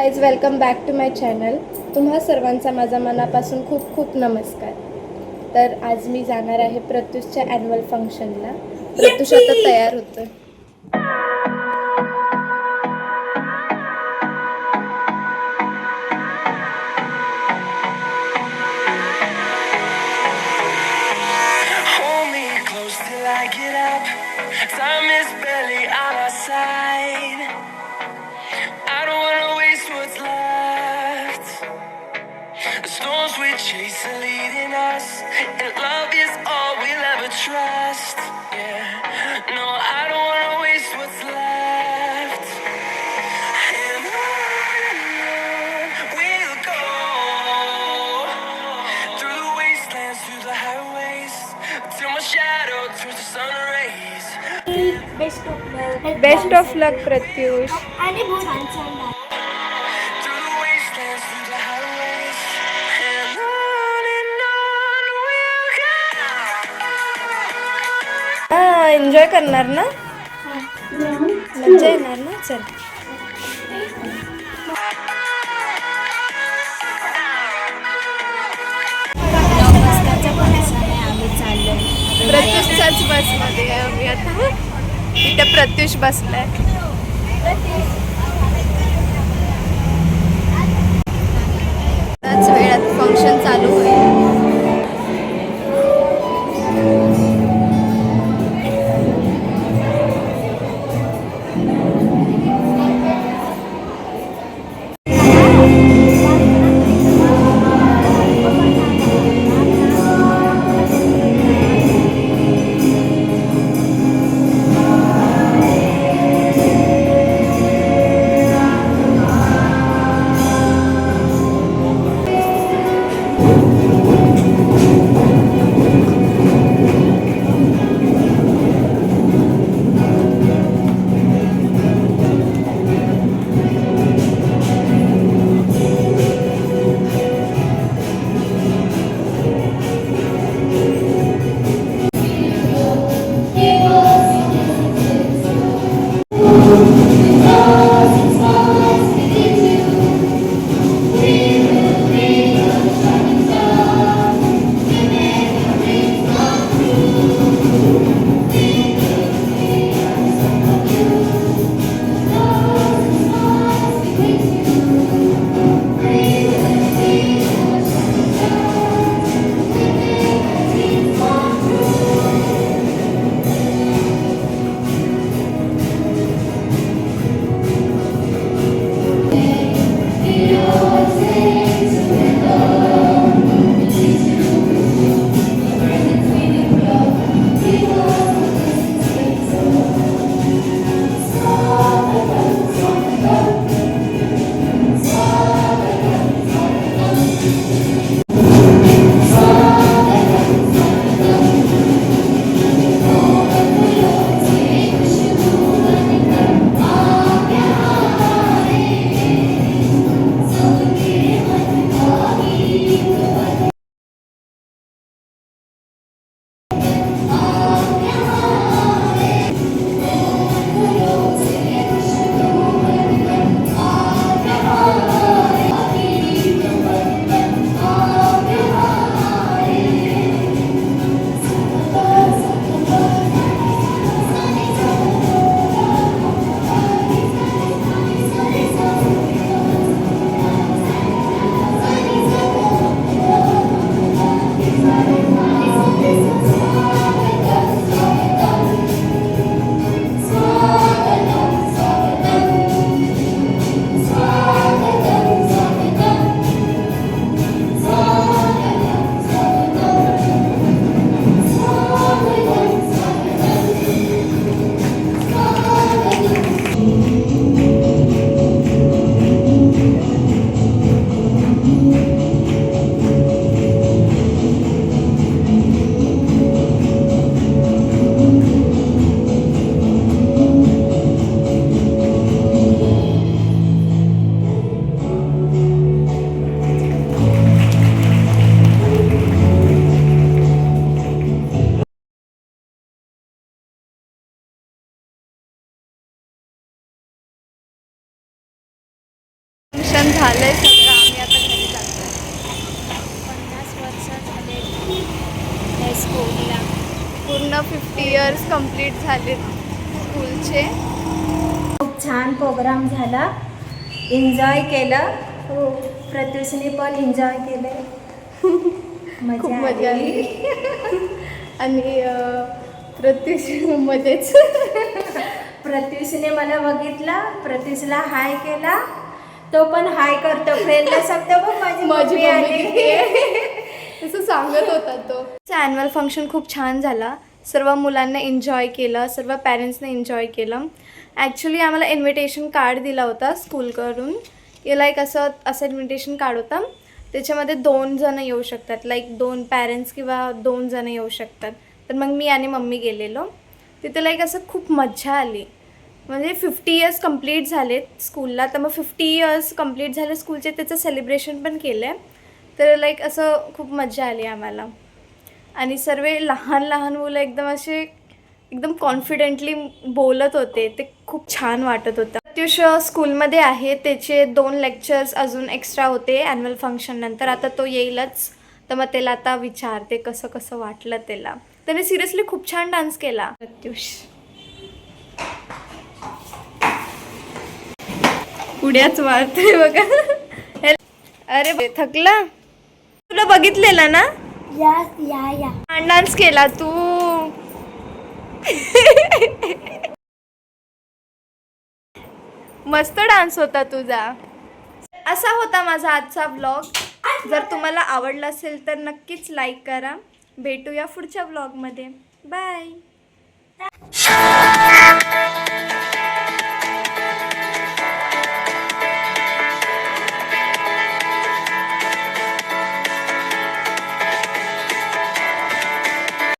Guys welcome back to my channel. तुम्हा सर्वांचा माझा मनापासून खूप खूप नमस्कार. तर आज मी जाणार आहे प्रत्युषच्या ॲन्युअल फंक्शनला. प्रत्युष आता तयार होतं. Time is barely on our side. I don't wanna waste what's left. The storms we chase are leading us, and love is all we'll ever trust. Yeah, no, I don't wanna waste what's left. And on we'll go, through the wastelands, through the highways, till my shadow turns to sun rays. Best of luck Pratyush. आणि बहुत छान छान Through the wastelands, through the highways, and on we'll go. हां, enjoy करणार ना, मज्जा येणार ना. चल आम्ही चाललो. प्रत्युषच्याच बसमध्ये आहे आम्ही आता. इथे प्रत्युष बसलाय. त्याच वेळात फंक्शन चालू होईल. झालंय सगळं, आम्ही आता घरी जातोय. 50 वर्ष झाले या स्कूलला. पूर्ण 50 इयर्स कंप्लीट झालेत स्कूलचे. खूप छान प्रोग्राम झाला, एन्जॉय केलं. हो, प्रत्युषने पण एन्जॉय केलं. खूप मजा आली. आणि प्रत्युष मध्येच प्रत्युषने मला बघितला, प्रत्युषला हाय केला, तो पण हाय करतो फ्रेंडला, सांगतो बघ माझी मम्मी आली. तसं सांगत होता तो. ॲन्युअल फंक्शन खूप छान झाला. सर्व मुलांना एन्जॉय केलं, सर्व पॅरेंट्सने एन्जॉय केलं. ॲक्च्युली आम्हाला इन्व्हिटेशन कार्ड दिला होता स्कूलकडून. लाईक असं इन्व्हिटेशन कार्ड होता, त्याच्यामध्ये 2 जण येऊ शकतात, लाईक 2 पॅरेंट्स किंवा 2 जण येऊ शकतात. तर मग मी आणि मम्मी गेलेलो तिथे. लाईक असं खूप मज्जा आली. म्हणजे 50 इयर्स कंप्लीट झालेत स्कूलला, तर मग 50 इयर्स कंप्लीट झाले स्कूलचे, त्याचं सेलिब्रेशन पण केलं आहे. तर लाईक असं खूप मज्जा आली आम्हाला. आणि सर्व लहान लहान मुलं एकदम कॉन्फिडेंटली बोलत होते. ते खूप छान वाटत होतं. प्रत्युष स्कूलमध्ये आहे, त्याचे 2 लेक्चर्स अजून एक्स्ट्रा होते ॲन्युअल फंक्शन नंतर. आता तो येईलच, तर मग त्याला आता विचारते कसं कसं वाटलं त्याला. त्याने सिरियसली खूप छान डान्स केला प्रत्युष. उड्याच मारते बघा. अरे थकला, तुला बघितलेलं ना, या छान डान्स केला तू. मस्त डान्स होता तुझा. असा होता माझा आजचा व्लॉग. जर तुम्हाला आवडला असेल तर नक्कीच लाईक करा. भेटूया पुढच्या व्लॉगमध्ये. बाय.